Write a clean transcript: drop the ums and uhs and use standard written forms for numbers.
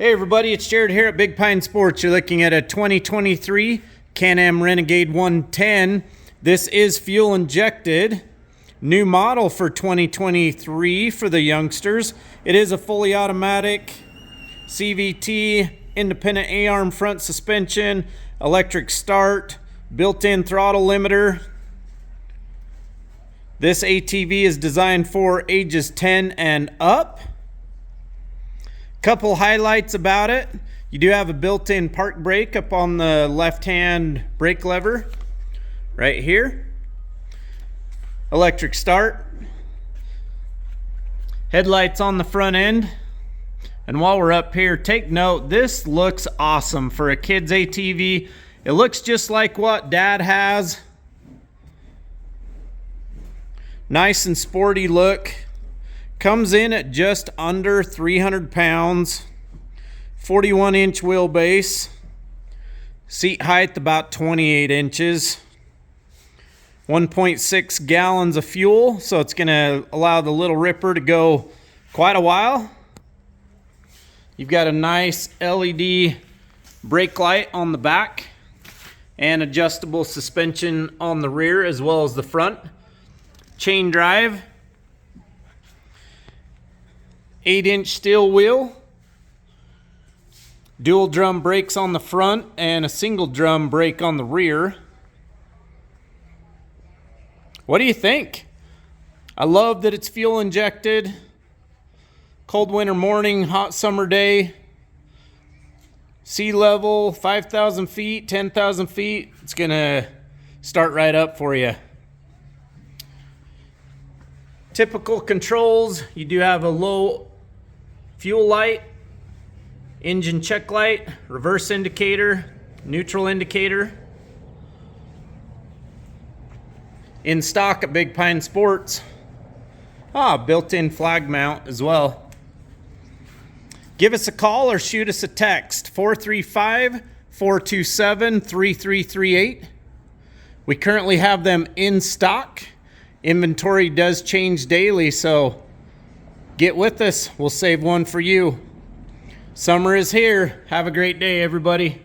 Hey everybody, it's Jared here at Big Pine Sports. You're looking at a 2023 Can-Am Renegade 110. This is fuel injected. New model for 2023 for the youngsters. It is a fully automatic CVT, independent A-arm front suspension, electric start, built-in throttle limiter. This ATV is designed for ages 10 and up. Couple highlights about it. You do have a built-in park brake up on the left-hand brake lever right here. Electric start. Headlights on the front end. And while we're up here, take note, this looks awesome for a kid's ATV. It looks just like what Dad has. Nice and sporty look. Comes in at just under 300 pounds, 41-inch wheelbase, seat height about 28 inches, 1.6 gallons of fuel, so it's going to allow the little ripper to go quite a while. You've got a nice LED brake light on the back and adjustable suspension on the rear as well as the front. Chain drive. 8-inch steel wheel, dual drum brakes on the front and a single drum brake on the rear. What do you think? I love that it's fuel injected. Cold winter morning, hot summer day. Sea level, 5,000 feet, 10,000 feet. It's gonna start right up for you. Typical controls, you do have a low fuel light, engine check light, reverse indicator, neutral indicator. In stock at Big Pine Sports. Built-in flag mount as well. Give us a call or shoot us a text, 435-427-3338. We currently have them in stock. Inventory does change daily, so get with us. We'll save one for you. Summer is here. Have a great day, everybody.